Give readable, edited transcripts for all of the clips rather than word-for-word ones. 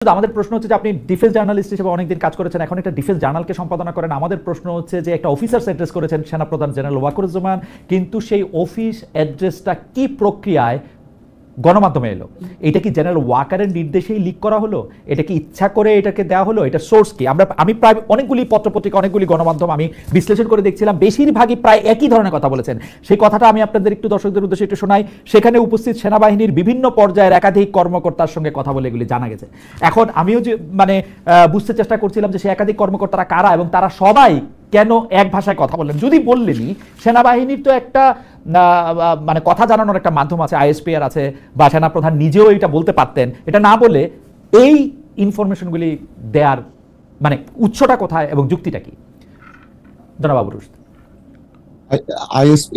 আমাদের প্রশ্ন হচ্ছে যে আপনি ডিফেন্স জার্নালিস্ট হিসেবে অনেকদিন কাজ করেছেন, এখন একটা ডিফেন্স জার্নালকে সম্পাদনা করেন। আমাদের প্রশ্ন হচ্ছে যে একটা অফিসার অ্যাড্রেস করেছেন সেনাপ্রধান জেনারেল ওয়াকারুজ্জামান, কিন্তু সেই অফিস অ্যাড্রেসটা কি প্রক্রিয়ায় গণমাধ্যমে এলো? এটা কি জেনারেল ওয়াকারের নির্দেশেই লিক করা হলো? এটা কি ইচ্ছা করে এটাকে দেওয়া হলো? এটা সোর্স কি? আমি প্রায় অনেকগুলি পত্রপত্রিকা, অনেকগুলি গণমাধ্যম আমি বিশ্লেষণ করে দেখছিলাম, বেশিরভাগই প্রায় একই ধরনের কথা বলেছেন। সেই কথাটা আমি আপনাদের একটু দর্শকদের উদ্দেশ্যে একটু শোনাই। সেখানে উপস্থিত সেনাবাহিনীর বিভিন্ন পর্যায়ের একাধিক কর্মকর্তার সঙ্গে কথা বলে এগুলি জানা গেছে। এখন আমিও যে বুঝতে চেষ্টা করছিলাম যে সেই একাধিক কর্মকর্তারা কারা এবং তারা সবাই কেন এক ভাষায় কথা বললেন। যদি বললেনই, সেনাবাহিনীর তো একটা কথা জানানোর একটা মাধ্যম আছে, আইএসপিআর আছে, বা সেনাপ্রধান নিজেও এটা বলতে পারতেন। এটা না বলে এই ইনফরমেশনগুলি দেয়ার উৎসটা কোথায় এবং যুক্তিটা কি? জনাব আবু রুশদ।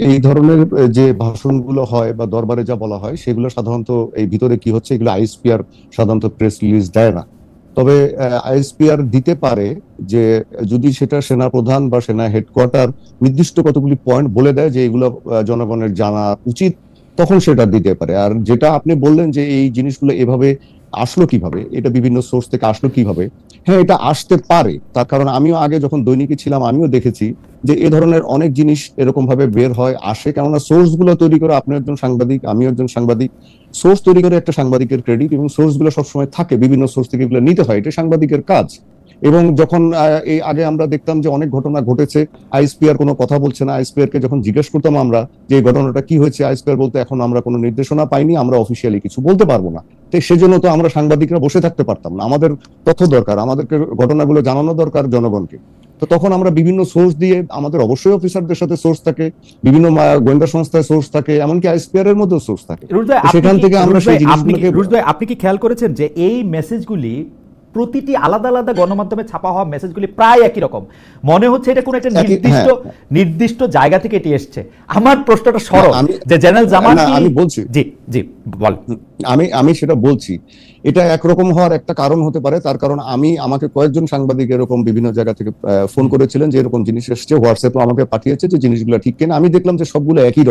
এই ধরনের যে ভাষণগুলো হয় বা দরবারে যা বলা হয় সেগুলো সাধারণত এই ভিতরে কি হচ্ছে, এগুলো আইএসপিআর সাধারণত প্রেস রিলিজ দেয় না। তবে আইএসপিআর দিতে পারে যে যদি সেটা সেনা প্রধান বা সেনা হেডকোয়ার্টার নির্দিষ্ট কতগুলি পয়েন্ট বলে দেয় যে এগুলো জনগণের জানা উচিত, তখন সেটা দিতে পারে। আর যেটা আপনি বললেন যে এই জিনিসগুলো এভাবে আসলো কিভাবে, এটা বিভিন্ন সোর্স থেকে আসলো কিভাবে, হ্যাঁ এটা আসতে পারে। তার কারণ আমিও আগে যখন দৈনিকে ছিলাম আমিও দেখেছি যে এ ধরনের অনেক জিনিস এরকম ভাবে বের হয় আসে। কেননা সোর্স গুলো তৈরি করে, আপনি একজন সাংবাদিক, আমিও একজন সাংবাদিক, সোর্স তৈরি করে একটা সাংবাদিকের ক্রেডিট, এবং সোর্স গুলো সবসময় থাকে, বিভিন্ন সোর্স থেকে এগুলো নিতে হয়, এটা সাংবাদিকের কাজ। এবং যখন এই আগে আমরা দেখতাম যে অনেক ঘটনা ঘটেছে, আইএসপিআর কোনো কথা বলছে না, আইএসপিআর কে যখন জিজ্ঞেস করতাম আমরা যে এই ঘটনাটা কি হয়েছে, আইএসপিআর বলতে এখন আমরা কোনো নির্দেশনা পাইনি, আমরা অফিসিয়ালি কিছু বলতে পারবো না। তো সেজন্য তো আমরা সাংবাদিকরা বসে থাকতে পারতাম না, আমাদের তথ্য দরকার, আমাদেরকে ঘটনাগুলো জানানো দরকার জনগণকে। তো তখন আমরা বিভিন্ন সোর্স দিয়ে, আমাদের অবশ্যই অফিসারদের সাথে সোর্স থাকে, বিভিন্ন গোয়েন্দা সংস্থায় সোর্স থাকে, এমনকি আইএসপিআর এর মধ্যেও সোর্স থাকে। সেখান থেকে আমরা সেই জিনিসগুলোকে। আপনি কি খেয়াল করেছেন যে এই মেসেজগুলি প্রতিটি আলাদা আলাদা গণমাধ্যমে ছাপা হওয়া মেসেজগুলি প্রায় একই রকম? মনে হচ্ছে এটা কোন একটা নির্দিষ্ট জায়গা থেকে এটি এসছে। আমার প্রশ্নটা সরল যে জেনারেল জামান, আমি বলছি, জি জি বল, আমি সেটা বলছি, এটা একরকম হওয়ার একটা কারণ হতে পারে। তার কারণ আমাকে কয়েকজন সাংবাদিক এরকম বিভিন্ন জায়গা থেকে ফোন করেছিলেন যে এরকম জিনিস এসছে, হোয়াটসঅ্যাপে আমাকে পাঠিয়েছে যে জিনিসগুলো ঠিক কিনা। আমি দেখলাম যে সবগুলো একই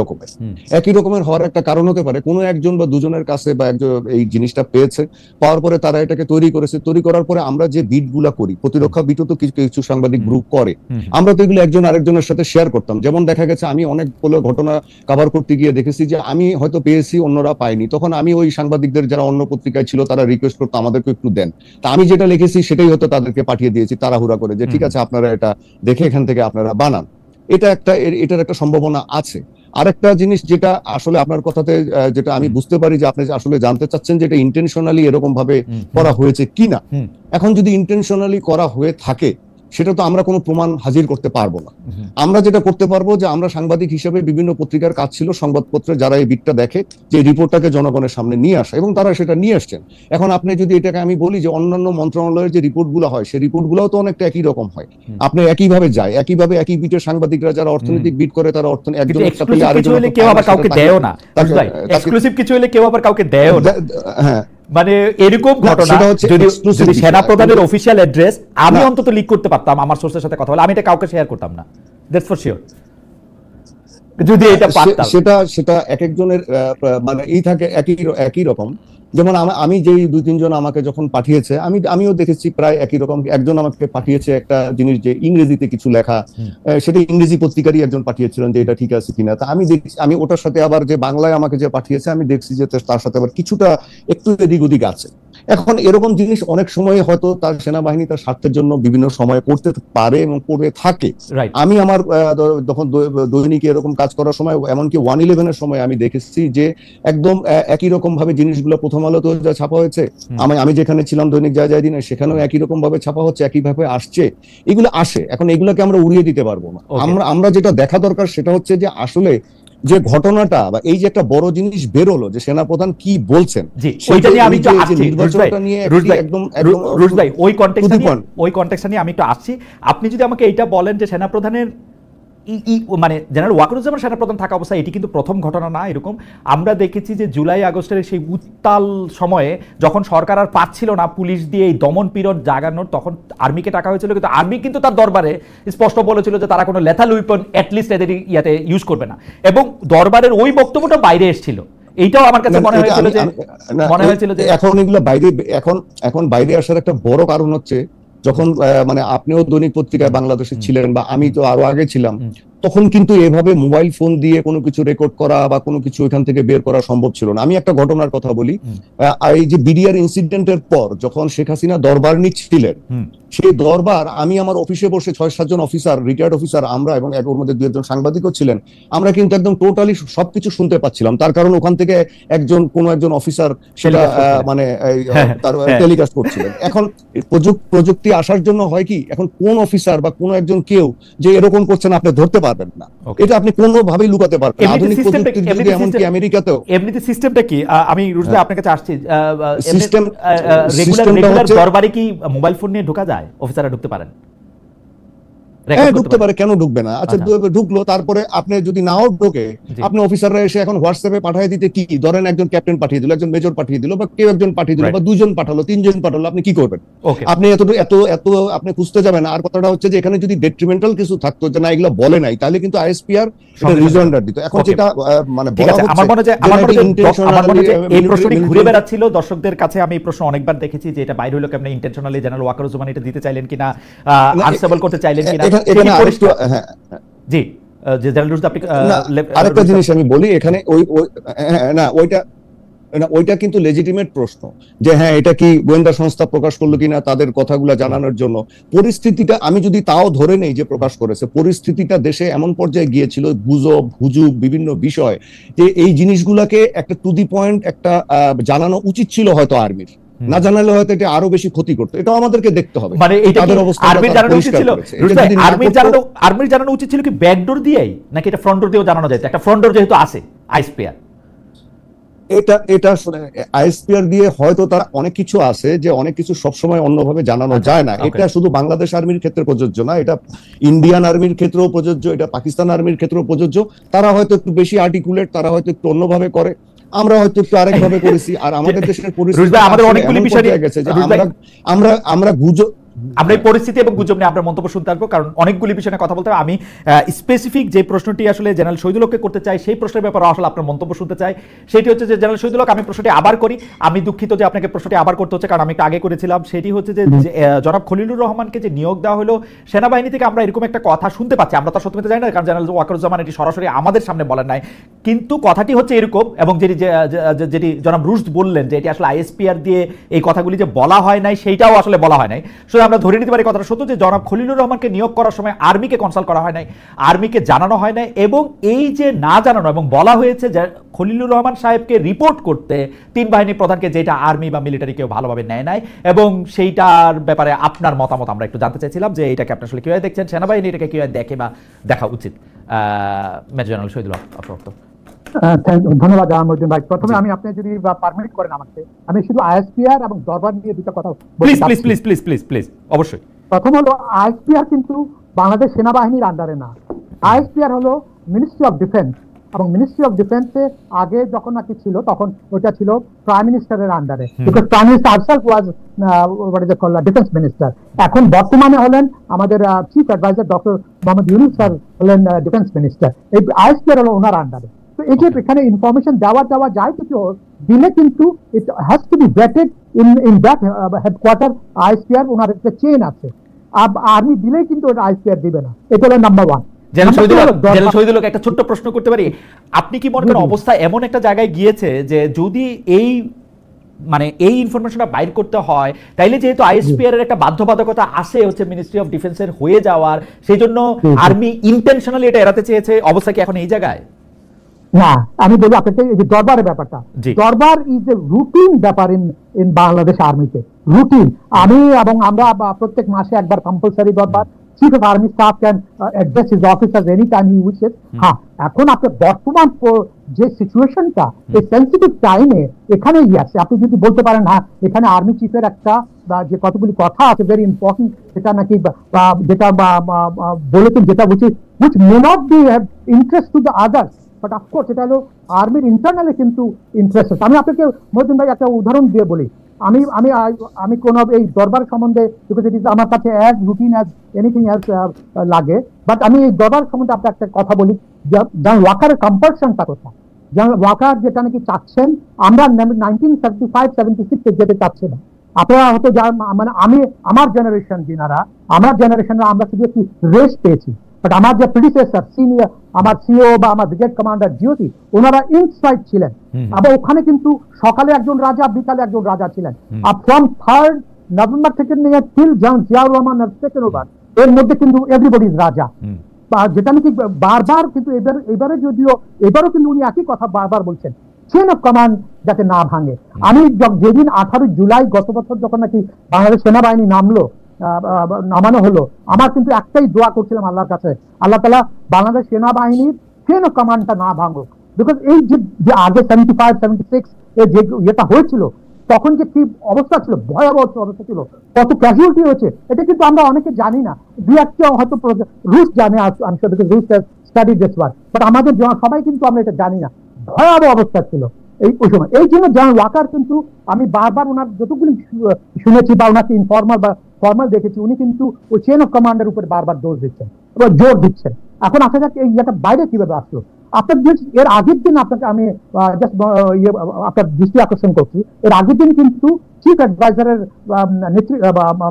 রকমের হওয়ার একটা কারণ হতে পারে কোনো একজন বা দুজনের কাছে বা একজন এই জিনিসটা পেয়েছে, পাওয়ার পরে তারা এটাকে তৈরি করেছে। তৈরি করার পরে আমরা যে বিটগুলা করি, প্রতিরক্ষা বিটও তো কিছু কিছু সাংবাদিক গ্রুপ করে, আমরা তো এগুলো একজন আরেকজনের সাথে শেয়ার করতাম। যেমন দেখা গেছে আমি অনেকগুলো ঘটনা কভার করতে গিয়ে দেখেছি যে আমি হয়তো পেয়েছি, অন্যরা পায়নি, তখন আমি ওই সাংবাদিকদের যারা অন্য পত্রিকায় ছিল তারা রিকোয়েস্ট করতো আমাদেরকে একটু দেন। তা আমি যেটা লিখেছি সেটাই হয়তো তাদেরকে পাঠিয়ে দিয়েছি তাড়াহুড়া করে, যে ঠিক আছে আপনারা এটা দেখে এখান থেকে আপনারা বানান। এটার একটা সম্ভাবনা আছে। আরেকটা জিনিস যেটা আসলে আপনার কথাতে যেটা আমি বুঝতে পারি যে আপনি আসলে জানতে চাচ্ছেন যে এটা ইন্টেনশনালি এরকম ভাবে করা হয়েছে কিনা। এখন যদি ইন্টেনশনালি করা হয়ে থাকে সেটা তো আমরা কোনো প্রমাণ হাজির করতে পারবো না। আমরা যেটা করতে পারবো যে আমরা সাংবাদিক হিসেবে বিভিন্ন পত্রিকার কাজ ছিল, সংবাদপত্রে যারা এই বিটটা দেখে, যে রিপোর্টটাকে জনগণের সামনে নিয়ে আসা, এবং তারা সেটা নিয়ে আসছেন। এখন আপনি যদি এটাকে আমি বলি যে অন্যান্য মন্ত্রণালয়ের যে রিপোর্টগুলো হয় সেই রিপোর্টগুলোও তো অনেকটা একই রকম হয়, আপনি একইভাবে যায়, একইভাবে একই বিটের সাংবাদিকরা যারা অর্থনৈতিক বিট করে তারা একজন একটা পেলে আরেকজন কেউ আবার কাউকে দেয়ও না, এক্সক্লুসিভ কিছু হলে কেউ আবার কাউকে দেয়ও না। হ্যাঁ, এরকম ঘটনা যদি সেনাপ্রধানের অফিসিয়াল অ্যাড্রেস আমি অন্তত লিক করতে পারতাম আমার সোর্সের সাথে কথা বলে, আমি এটা কাউকে শেয়ার করতাম না, দ্যাটস ফর শিওর। যদি এটা পারতাম, সেটা এক একজনের এই থাকে একই রকম। যেমন আমি যেই 2-3 জন আমাকে যখন পাঠিয়েছে, আমিও দেখেছি প্রায় একই রকম। একজন আমাকে পাঠিয়েছে একটা জিনিস যে ইংরেজিতে কিছু লেখা, সেটা ইংরেজি পত্রিকারই একজন পাঠিয়েছিলেন যে এটা ঠিক আছে কিনা। তা আমি ওটার সাথে আবার যে বাংলায় আমাকে যে পাঠিয়েছে আমি দেখছি যে তার সাথে আবার কিছুটা একটু এদিক ওদিক আছে। এখন এরকম জিনিস অনেক সময় হয়তো তার সেনাবাহিনী তার স্বার্থের জন্য বিভিন্ন সময় করতে পারে এবং করে থাকে। আমি আমার যখন দৈনিকে এরকম কাজ করার সময়, এমনকি 111-এর সময় আমি দেখেছি যে একদম একই রকম ভাবে জিনিসগুলো প্রথম আলোতে যা ছাপা হয়েছে, আমি যেখানে ছিলাম দৈনিক যায় দিনে, সেখানেও একই রকম ভাবে ছাপা হচ্ছে, একইভাবে আসছে, এগুলো আসে। এখন এগুলোকে আমরা উড়িয়ে দিতে পারবো না। আমরা যেটা দেখা দরকার সেটা হচ্ছে যে আসলে যে ঘটনাটা বা এই যে একটা বড় জিনিস বেরোলো যে সেনাপ্রধান কি বলছেন, ওই কনটেক্সট নিয়ে আমি একটু আসছি। আপনি যদি আমাকে এইটা বলেন যে সেনাপ্রধানের জেনারেল ওয়াকারুজ্জামান সেনাপ্রধান থাকা অবস্থায় এটি কিন্তু প্রথম ঘটনা না। এরকম আমরা দেখেছি যে জুলাই আগস্টের সেই উত্তাল সময়ে যখন সরকার আর পাচ্ছিল না পুলিশ দিয়ে এই দমন পীড়ন জাগানোর, তখন আর্মিকে টাকা হয়েছিল, কিন্তু আর্মি কিন্তু তার দরবারে স্পষ্ট বলেছিল যে তারা কোনো লেথাল উইপন অ্যাটলিস্ট এদের ইয়াতে ইউজ করবে না, এবং দরবারের ওই বক্তব্যটা বাইরে এসেছিল। এইটাও আমার কাছে মনে হয়েছিল যে এখন এগুলো এখন বাইরে আসার একটা বড় কারণ হচ্ছে যখন মানে আপনিও দৈনিক পত্রিকায় বাংলাদেশে ছিলেন বা আমি তো আরো আগে ছিলাম, তখন কিন্তু এভাবে মোবাইল ফোন দিয়ে কোনো কিছু রেকর্ড করা বা কোনো কিছু এখান থেকে বের করা সম্ভব ছিল না। আমি একটা ঘটনার কথা বলি, এই যে বিডিআর ইনসিডেন্টের পর যখন শেখ হাসিনা দরবার নিচ্ছিলেন, সেই দরবার আমি আমার অফিসে বসে 6-7 জন অফিসার, রিটায়ার্ড অফিসার আমরা, এবং ওর মধ্যে 2-1 সাংবাদিকও ছিলেন, আমরা কিন্তু একদম টোটালি সবকিছু শুনতে পাচ্ছিলাম। তার কারণ ওখান থেকে কোনো একজন অফিসার সেটা মানে তার টেলিকাস্ট করছিলেন। এখন প্রযুক্তি আসার জন্য হয় কি, এখন কোন অফিসার বা কোন একজন কেউ যে এরকম করছেন আপনি ধরতে পারবেন না, এটা আপনি কোনোভাবেই লুকাতে পারবেন না। আধুনিক প্রযুক্তির যুগে এমনকি আমেরিকাতেও এমনিতে সিস্টেমটা কি, আমি রুশদ ভাই আপনার কাছে আসছি, রেগুলার দরবারে কি মোবাইল ফোন নিয়ে ঢোকা যায়? অফিসাররা ঢুকতে পারেন? হ্যাঁ ঢুকতে পারে, কেন ঢুকবে না? আচ্ছা ঢুকলো, তারপরে আপনি যদি নাও ঢোকে, আপনি অফিসাররা এসে এখন হোয়াটসঅ্যাপে পাঠিয়ে দিতে, কি ধরেন একজন ক্যাপ্টেন পাঠিয়ে দিল, একজন মেজর পাঠিয়ে দিল, বা কেউ একজন পাঠিয়ে দিল, বা 2 জন পাঠালো, 3 জন পাঠালো, আপনি কি করবেন? আপনি এত আপনি খুঁজতে যাবেন। আর কথাটা হচ্ছে যে এখানে যদি ডেট্রিমেন্টাল কিছু থাকতো যে না এগুলো বলে নাই, তাহলে কিন্তু আইএসপিআর রিজয়েন্ডার দিত। এখন যেটা মানে বলা হচ্ছে, আমার মনে হয় এই প্রশ্নটি ঘুরে বেড়াচ্ছিল দর্শকদের কাছে। আমি এই প্রশ্ন অনেকবার দেখেছি যে এটা বাইরে হলো কেমন, ইন্টেনশনালি জেনারেল ওয়াকারুজ্জামান এটা দিতে চাইলেন কিনা, আনস্টেবল করতে চাইলেন কিনা। জি জেনারেল রুশদ, আপনি আরেকটা জিনিস আমি বলি এখানে, ওইটা কিন্তু লেজিটিমেট প্রশ্ন যে হ্যাঁ এটা কি গোয়েন্দা সংস্থা প্রকাশ করলো কিনা তাদের কথাগুলো জানানোর জন্য। পরিস্থিতিটা আমি যদি তাও ধরে নেই যে প্রকাশ করেছে, পরিস্থিতিটা দেশে এমন পর্যায়ে গিয়েছিল, গুজব হুজুগ বিভিন্ন বিষয়, যে এই জিনিসগুলোকে একটা টু দি পয়েন্ট একটা জানানো উচিত ছিল হয়তো আর্মির। না জানালে হয়তো এটা আরো বেশি ক্ষতি করতো। এটাও আমাদেরকে দেখতে হবে। মানে তাদের অবস্থা আর্মির জানানো উচিত ছিল, আর্মির জানানো উচিত ছিল কি ব্যাকডোর দিয়েই, নাকি এটা ফ্রন্ট ডোর দিয়েও জানানো যায়? একটা ফ্রন্ট ডোর যেহেতু আছে আইএসপিআর, এটা আইএসপিআর দিয়ে হয়তো তার অনেক কিছু আছে যে অনেক কিছু সবসময় অন্যভাবে জানানো যায় না। এটা শুধু বাংলাদেশ আর্মির ক্ষেত্রে প্রযোজ্য না, এটা ইন্ডিয়ান আর্মির ক্ষেত্রেও প্রযোজ্য, এটা পাকিস্তান আর্মির ক্ষেত্রেও প্রযোজ্য। তারা হয়তো একটু বেশি আর্টিকুলেট, তারা হয়তো একটু অন্যভাবে করে, আমরা হয়তো একটু আরেকভাবে করেছি। আর আমাদের দেশের পরিস্থিতি আমাদের অনেকগুলি বিষয় গেছে যে আমরা গুজব, আমরা এই পরিস্থিতি এবং গুজব নিয়ে আপনার মন্তব্য শুনতে পারবো, কারণ অনেকগুলি বিষয় নিয়ে কথা বলতে হবে। আমি স্পেসিফিক যে প্রশ্নটি আসলে জেনারেল শহীদুল হককে করতে চাই, সেই প্রশ্নের ব্যাপারে আসলে আপনার মন্তব্য শুনতে চাই। সেটি হচ্ছে যে জেনারেল শহীদুল হক, আমি প্রশ্নটি আবার করি, আমি দুঃখিত যে আপনাকে প্রশ্নটি আবার করতে হচ্ছে, কারণ আমি একটু আগে করেছিলাম। সেটি হচ্ছে যে জনাব খলিলুর রহমানকে যে নিয়োগ দেওয়া হলো সেনাবাহিনী থেকে, আমরা এরকম একটা কথা শুনতে পাচ্ছি, আমরা তার সত্যতা জানি না, কারণ জেনারেল ওয়াকারুজ্জামান এটি সরাসরি আমাদের সামনে বলেন নাই, কিন্তু কথাটি হচ্ছে এরকম। এবং যেটি জনাব রুশদ বললেন যে এটি আসলে আইএসপিআর দিয়ে এই কথাগুলি যে বলা হয় নাই, সেইটাও আসলে বলা হয় নাই। শুধু আমরা ধরে নিতে পারি কথাটা সত্য যে জনাব খলিলুর রহমানকে নিয়োগ করার সময় আর্মিকে কনসাল্ট করা হয় নাই, আর্মিকে জানানো হয় নাই। এবং এই যে না জানানো, এবং বলা হয়েছে যে খলিলুর রহমান সাহেবকে রিপোর্ট করতে 3 বাহিনী প্রধানকে, যেটা আর্মি বা মিলিটারি কেউ ভালোভাবে নেয় নাই। এবং সেইটার ব্যাপারে আপনার মতামত আমরা একটু জানতে চাইছিলাম, যে এইটাকে আপনি আসলে কিভাবে দেখছেন, সেনাবাহিনী এটাকে কিভাবে দেখে বা দেখা উচিত। মেজর জেনারেল শহীদুল হক। ধন্যবাদ মহিউদ্দিন ভাই। প্রথমে আমি, আপনি যদি পারমিট করেন আমাকে, আমি শুধু আইএসপিআর এবং দরবার নিয়ে দুটো কথা প্লিজ অবশ্যই। প্রথম হলো, আইএসপিআর কিন্তু বাংলাদেশ সেনাবাহিনীর আন্ডারে না। আইএসপিআর হলো মিনিস্ট্রি অফ ডিফেন্স, এবং মিনিস্ট্রি অফ ডিফেন্সে আগে যখন নাকি ছিল তখন ওটা ছিল প্রাইম মিনিস্টারের আন্ডারে, because prime minister himself was defence minister. এখন বর্তমানে হলেন আমাদের chief adviser doctor Mohammad Yunus sir হলেন ডিফেন্স মিনিস্টার। এই আইএসপিআর হলো ওনার আন্ডারে। তো এই যে এখানে ইনফরমেশন দেওয়া যায় কিছু দিলে, কিন্তু it has to be vetted in that headquarter ISPR. ওনার একটা চেইন আছে, আর্মি দিলেই কিন্তু ওটা আইএসপিআর দিবে না। এটা হলো নাম্বার 1। জেনারেল শহীদুল হক, একটা ছোট্ট প্রশ্ন করতে পারি? আপনি কি মনে করেন অবস্থা এমন একটা জায়গায় গিয়েছে যে যদি এই ইনফরমেশনটা বাইর করতে হয়, তাইলে যেহেতু আইএসপিআর এর একটা বাধ্যবাধকতা আসে হচ্ছে মিনিস্ট্রি অফ ডিফেন্সের হয়ে যাওয়ার, সেই জন্য আর্মি ইন্টেনশনালি এটা এড়াতে চেয়েছে, অবস্থা কি এখন এই জায়গায়? না, আমি বলি আপনাকে এই যে দরবারের ব্যাপারটা, দরবার ইজ এ রুটিন ব্যাপার ইন বাংলাদেশ আর্মিতে, রুটিন। আমি এবং আমরা প্রত্যেক মাসে একবার কম্পালসারি দরবার, chief of army staff can address his officers any time he wishes. হ্যাঁ, এখন আপনার বর্তমান যে সিচুয়েশনটা, এই সেন্সিটিভ টাইমে এখানে আছে, আপনি যদি বলতে পারেন হ্যাঁ এখানে আর্মি চিফের একটা যে কতগুলি কথা আছে ভেরি ইম্পর্টেন্ট, সেটা নাকি যেটা বলেছেন, যেটা which may not be have interest to the others, but of course এটা হলো আর্মির ইন্টারনালি কিন্তু ইন্টারেস্ট। আমি আপনাকে মহিউদ্দিন ভাই একটা উদাহরণ দিয়ে বলি। আমি কোন এই দরবার সম্বন্ধে, আমার কাছে as routine as anything else লাগে, বাট আমি এই দরবার সম্বন্ধে আপনার একটা কথা বলি, যেমন ওয়াকারের কম্পালশনটা কোথায়। জেনারেল ওয়াকার যেটা নাকি চাচ্ছেন, আমরা 1975-76 যেতে চাচ্ছি না। আপনারা হয়তো মানে আমি আমার জেনারেশন যিনারা, আমার জেনারেশনে আমরা শুধু একটি রেস পেয়েছি, বাট আমার যে প্রিডিসেসর সিনিয়র, আমার সিও বা আমার ব্রিগেড কমান্ডার জিওটি, ওনারা ইনসাইড ছিলেন। আবার ওখানে কিন্তু সকালে একজন রাজা, বিকালে একজন রাজা ছিলেন। আর ফ্রম 3rd নভেম্বর থেকে নিয়ে টিল জিয়াউর রহমানের সেকেন্ড ওভার, এর মধ্যে কিন্তু এভরিবডি ইজ রাজা, যেটা নাকি বারবার কিন্তু এবারে যদিও এবারও কিন্তু উনি একই কথা বারবার বলছেন, চেন অফ কমান্ড যাতে না ভাঙে। আমি যেদিন 18 জুলাই গত বছর যখন নাকি বাংলাদেশ সেনাবাহিনী নামানো হলো, আমার কিন্তু একটাই দোয়া করছিলাম আল্লাহর কাছে, আল্লাহ তাআলা বাংলাদেশ সেনাবাহিনীর চেন অফ কমান্ডটা না ভাঙুক। বিকজ এই যে আগে 75-76 এর যে ইয়েটা হয়েছিল, তখন যে কি অবস্থা ছিল, ভয়াবহ অবস্থা ছিল, কত ক্যাজুয়ালিটি হয়েছে, এটা কিন্তু আমরা অনেকে জানি না। দু একটা হয়তো রুশ জানে, রুশ স্টাডি দিস ওয়ার, বাট আমাদের সবাই কিন্তু আমরা এটা জানি না। ভয়াবহ অবস্থা ছিল ওই সময়। এই জন্য জেনারেল ওয়াকার কিন্তু আমি বারবার ওনার যতগুলি শুনেছি বা ওনাকে ইনফর্মাল বা ফর্মাল দেখেছি, উনি কিন্তু ওই চেন অফ কমান্ডের উপরে বারবার জোর দিচ্ছেন, জোর দিচ্ছেন। এখন আসা যাক এই ইয়েটা বাইরে কিভাবে আসলো। আপনার এর আগের দিন আপনাকে আমি জাস্ট আপনার দৃষ্টি আকর্ষণ করছি, এর আগের দিন কিন্তু চিফ অ্যাডভাইজারের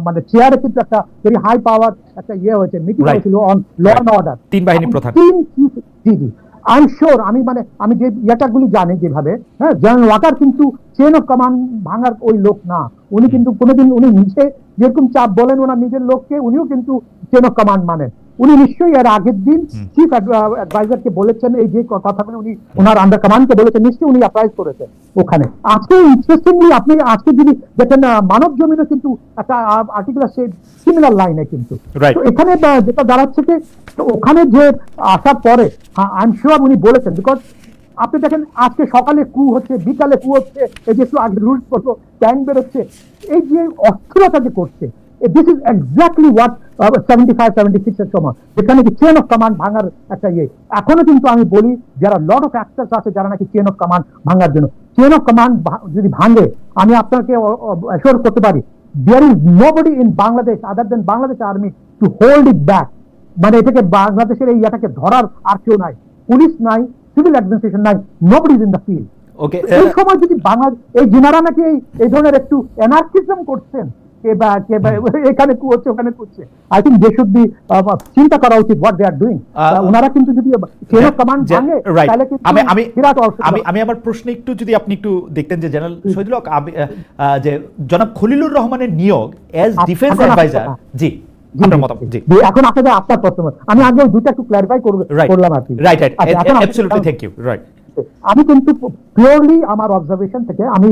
মানে চেয়ারে কিন্তু একটা ভেরি হাই পাওয়ার একটা ইয়ে হয়েছে, মিটিং হয়েছিল অন ল অ্যান্ড অর্ডার, 3 বাহিনী প্রধান। আই এম শিওর, আমি যে ইয়েটাগুলি জানি যেভাবে, হ্যাঁ, জেনারেল ওয়াকার কিন্তু চেন অফ কমান্ড ভাঙার ওই লোক না। উনি কিন্তু কোনোদিন উনি নিজে যেরকম চাপ বলেন ওনার নিজের লোককে, উনিও কিন্তু চেন অফ কমান্ড মানেন। উনি নিশ্চয়ই এর আগের দিন চিফ অ্যাডভাইজারকে বলেছেন, এই যে কথাগুলো উনি ওনার আন্ডার কমান্ডকে বলেছেন, নিশ্চয়ই উনি অ্যাপ্লাই করেছেন ওখানে। আজকে ইন্টারেস্টিংলি আপনি আজকে যদি দেখেন, মানব জমিনে কিন্তু একটা আর্টিকেল আছে সিমিলার লাইনে কিন্তু। এখানে যেটা দাঁড়াচ্ছে যে ওখানে যে আসার পরে আই এম শিওর উনি বলেছেন, বিকজ আপনি দেখেন আজকে সকালে কু হচ্ছে, বিকালে কু হচ্ছে, এই যে একটু আগে রুলস করলো, ট্যাঙ্ক বেরোচ্ছে, এই যে অস্থিরতা যে করছে, দিস ইজ এক্স্যাক্টলি হোয়াট 75-76 এর সময় যেখানে কি চেন অফ কমান্ড ভাঙার একটা ইয়ে। এখনো কিন্তু আমি বলি যারা লট অফ অ্যাক্টার্স আছে যারা নাকি চেন অফ কমান্ড ভাঙার জন্য, চেন অফ কমান্ড যদি ভাঙে, আমি আপনাকে অ্যাসিওর করতে পারি there is nobody in Bangladesh other than Bangladesh Army to hold it back। মানে এটাকে বাংলাদেশের এই ইয়াটাকে ধরার আর কেউ নাই, পুলিশ নাই, সিভিল অ্যাডমিনিস্ট্রেশন নাই, nobody is in the field. এই সময় যদি বাংলাদেশ এই যিনারা নাকি এই ধরনের একটু অ্যানার্কিজম করছেন, এখানে কু হচ্ছে ওখানে করছে, I think they should be চিন্তা করা উচিত হোয়াট দে আর ডুইং। ওনারা কিন্তু যদি চেন অফ কমান্ড ভাঙে, তাহলে কিন্তু আমি আমার প্রশ্ন একটু যদি আপনি একটু দেখতেন যে জেনারেল শহীদুল হক, যে জনাব খলিলুর রহমানের নিয়োগ অ্যাজ ডিফেন্স অ্যাডভাইজার, জি এখন আপনাদের আপনার প্রশ্ন আমি আগে দুইটা একটু ক্লারিফাই করলাম আর কি। Right, absolutely, thank you. Right, আমি কিন্তু পিওরলি আমার অবজারভেশন থেকে, আমি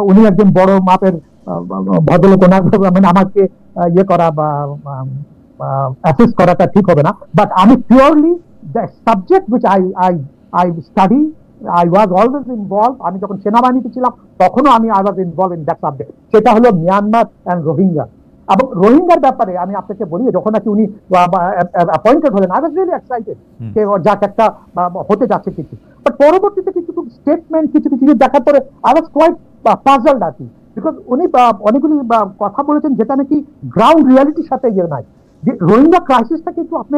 উনি একজন বড় মাপের ভদ্রলোক, মানে আমাকে ইয়ে করা বা অ্যাসেস করাটা ঠিক হবে না, বাট আমি purely the subject which I study, I was always involved। আমি যখন সেনাবাহিনীতে ছিলাম তখনও আমি I was involved in that subject। সেটা হলো মিয়ানমার এন্ড রোহিঙ্গা। এবং রোহিঙ্গার ব্যাপারে আমি আপনাকে বলি, যখন নাকি উনি অ্যাপয়েন্টেড হলেন, I was really excited যে যাক একটা হতে যাচ্ছে কিছু, বাট পরবর্তীতে কিছু স্টেটমেন্ট কিছু দেখার পরে I was quite puzzled আর কি, বিকজ উনি অনেকগুলি কথা বলেছেন যেটা নাকি গ্রাউন্ড রিয়ালিটির সাথে ইয়ে নাই। যে রোহিঙ্গা ক্রাইসিসটা কিন্তু আপনি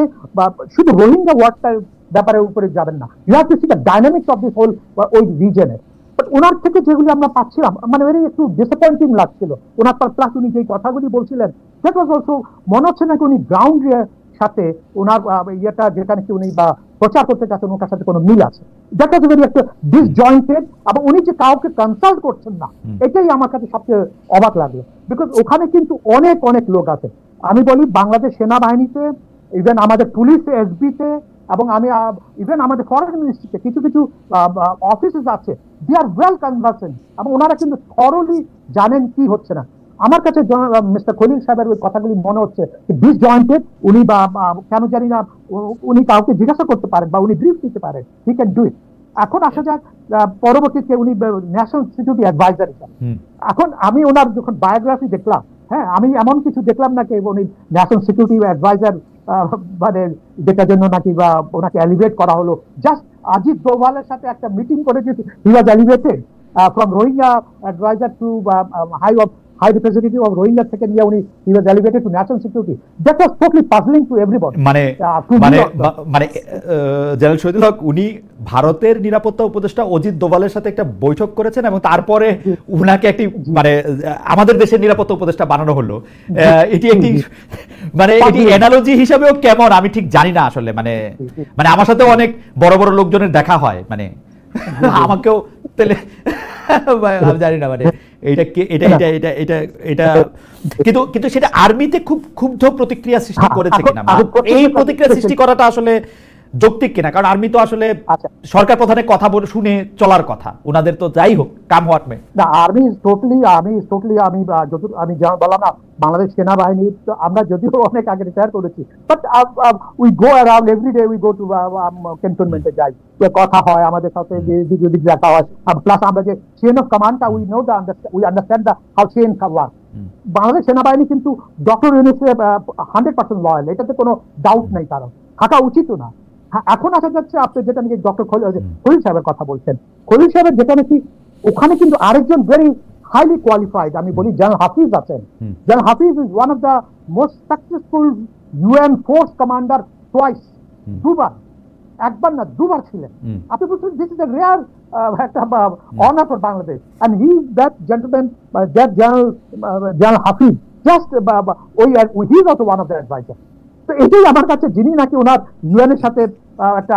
শুধু রোহিঙ্গা ওয়ার্ডটার ব্যাপারে উপরে যাবেন না, you have to see the dynamics of this whole ওই রিজনে। বাট ওনার থেকে যেগুলি আমরা পাচ্ছিলাম, মানে ভেরি একটু ডিসঅ্যাপয়েন্টিং লাগছিল ওনার, প্লাস উনি যে কথাগুলি বলছিলেন দ্যাট ওয়াজ অলসো মনে হচ্ছে নাকি উনি গ্রাউন্ড সাথে ওনার ইয়েটা যেটা নাকি উনি বা প্রচার করতে চাচ্ছেন ওনার সাথে কোনো মিল আছে, দ্যাট ওয়াজ ভেরি একটা ডিসজয়েন্টেড। এবং উনি যে কাউকে কনসাল্ট করছেন না, এটাই আমার কাছে সবচেয়ে অবাক লাগলো, বিকজ ওখানে কিন্তু অনেক অনেক লোক আছে। আমি বলি বাংলাদেশ সেনাবাহিনীতে, ইভেন আমাদের পুলিশ এসবিতে, এবং আমি ইভেন আমাদের ফরেন মিনিস্ট্রিতে কিছু অফিসেস আছে, দে আর ওয়েল কনভার্সেন্ট, এবং ওনারা কিন্তু থরলি জানেন কি হচ্ছে না। আমার কাছে মিস্টার খলিল সাহেবের ওই কথাগুলি মনে হচ্ছে ডিসজয়েন্টেড। উনি বা কেন জানি না উনি কাউকে জিজ্ঞাসা করতে পারেন বা উনি ব্রিফ দিতে পারেন, হি ক্যান ডু ইট। এখন আসা যাক পরবর্তীতে উনি ন্যাশনাল সিকিউরিটি অ্যাডভাইজার হিসাবে। এখন আমি ওনার যখন বায়োগ্রাফি দেখলাম, হ্যাঁ, আমি এমন কিছু দেখলাম না কি উনি ন্যাশনাল সিকিউরিটি অ্যাডভাইজার মানে যেটার জন্য নাকি বা ওনাকে এলিভেট করা হলো, জাস্ট অজিত দোভালের সাথে একটা মিটিং করে he was elevated from Rohingya adviser to high high representative of Rohingya থেকে নিয়ে উনি he was elevated to national security, that was totally puzzling to everybody. মানে জেনারেল শহীদুল হক উনি ভারতের নিরাপত্তা উপদেষ্টা অজিত দোভালের সাথে একটা বৈঠক করেছেন এবং তারপরে উনাকে একটি মানে আমাদের দেশের নিরাপত্তা উপদেষ্টা বানানো হলো। এটি একটি মানে এটি অ্যানালজি হিসাবেও কেমন আমি ঠিক জানি না আসলে, মানে আমার সাথে অনেক বড় বড় লোকজনের দেখা হয়, মানে আমাকেও তাহলে আমি জানি না, মানে কিন্তু সেটা আর্মিতে খুব ক্ষুব্ধ প্রতিক্রিয়া সৃষ্টি করেছে কিনা, এই প্রতিক্রিয়া সৃষ্টি করাটা আসলে যৌক্তিক কিনা, কারণ আর্মি তো আসলে সরকার প্রধানের কথা বলে শুনে চলার কথা, ওনাদের তো যাই হোক কাম হোয়াট মে। না, আর্মি টোটালি আমি বললাম না বাংলাদেশ সেনাবাহিনী আমরা যদিও অনেক আগে রিটায়ার করেছি, but we go around every day, we go to ক্যান্টনমেন্টে যাই, কথা হয় আমাদের সাথে, যদি দেখা হয়, প্লাস আমরা যে চেইন অফ কমান্ডটা we know we understand the how chain work. Bangladesh সেনাবাহিনী কিন্তু ডক্টর ইউনূসের 100% লয়াল, এটাতে কোনো ডাউট নেই, কারণ থাকা উচিতও না। এখন আসা যাচ্ছে আপনি যেটা নাকি ডক্টর খলিল সাহেবের কথা বলছেন, খলিল সাহেবের যেটা নাকি ওখানে কিন্তু আরেকজন ভেরি হাইলি কোয়ালিফাইড, আমি বলি জেনারেল হাফিজ আছেন। General Hafiz is one of the most successful UN force commander twice, দুবার, একবার না দুবার ছিলেন। আপনি বলছেন দিস ইজ এ রেয়ার একটা honour for Bangladesh, and he that gentleman, that general Hafiz just he is also one of the adviser. তো এটাই আমার কাছে, যিনি নাকি ওনার ইউএন এর সাথে একটা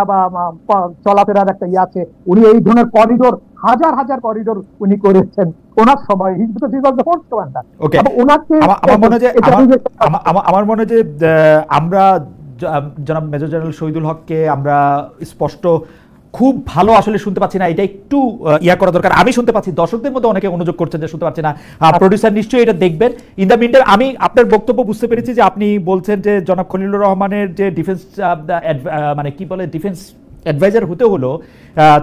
চলাফেরার একটা ইয়ে আছে, উনি এই ধরনের করিডোর হাজার হাজার করিডোর উনি করেছেন ওনার সময়। আমার মনে হয় যে আমরা জনাব মেজর জেনারেল শহীদুল হককে আমরা স্পষ্ট খুব ভালো আসলে শুনতে পাচ্ছি না, এটা একটু ইয়া করা দরকার। আমি শুনতে পাচ্ছি, দর্শকদের মধ্যে অনেকে অনুযোগ করছেন যে শুনতে পাচ্ছি না, প্রোডিউসার নিশ্চয়ই এটা দেখবেন। ইন দ্য মিনটাইম আমি আপনার বক্তব্য বুঝতে পেরেছি যে আপনি বলছেন যে জনাব খলিলুর রহমানের যে ডিফেন্স মানে কি বলে ডিফেন্স অ্যাডভাইজার হতে হলো,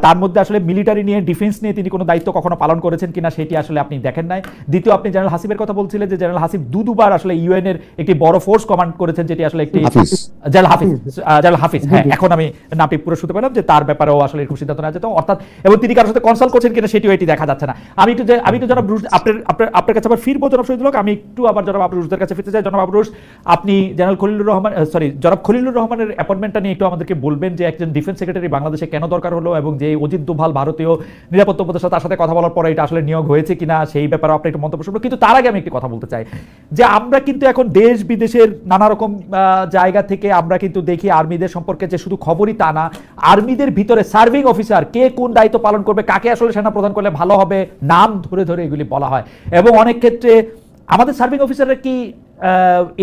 তার মধ্যে আসলে মিলিটারি নিয়ে ডিফেন্স নিয়ে তিনি কোনো দায়িত্ব কখনো পালন করেছেন কিনা সেটি আসলে আপনি দেখেন নাই। দ্বিতীয়, আপনি জেনারেল হাসিবের কথা বলছিলেন যে জেনারেল হাসিব দুবার আসলে ইউএন এর একটি বড় ফোর্স কমান্ড করেছেন, যেটি আসলে একটি জেনারেল হাফিজ, হ্যাঁ এখন আমি নামটি পুরো শুনতে পেলাম যে তার ব্যাপারেও আসলে এরকম সিদ্ধান্ত নেওয়া যেত, অর্থাৎ এবং তিনি কারোর সাথে কনসাল্ট করছেন কিনা সেটিও এটি দেখা যাচ্ছে না। আমি একটু জনাব আপনার কাছে আবার ফিরবো জনাব শহীদুল হক, আমি একটু আবার জনাব আবরুজদের কাছে ফিরতে চাই। জনাব আবরুজ, আপনি জেনারেল খলিলুর রহমান জনাব খলিলুর রহমানের অ্যাপয়েন্টমেন্টটা নিয়ে একটু আমাদেরকে বলবেন যে একজন ডিফেন্স সেক্রেটারি বাংলাদেশে কেন দরকার হলো, এবং যে অজিত দোভাল ভারতীয় নিরাপত্তা উপদেষ্টা তার সাথে কথা বলার পরে এটা আসলে নিয়োগ হয়েছে কিনা সেই ব্যাপারে আপনি একটু মন্তব্য শুনবো। কিন্তু তার আগে আমি একটি কথা বলতে চাই যে আমরা কিন্তু এখন দেশ বিদেশের নানা রকম জায়গা থেকে আমরা কিন্তু দেখি আর্মিদের সম্পর্কে যে শুধু খবরই তা না, আর্মিদের ভিতরে সার্ভিং অফিসার কে কোন দায়িত্ব পালন করবে, কাকে আসলে সেনা প্রদান করলে ভালো হবে, নাম ধরে ধরে এগুলি বলা হয়। এবং অনেক ক্ষেত্রে আমাদের সার্ভিং অফিসাররা কি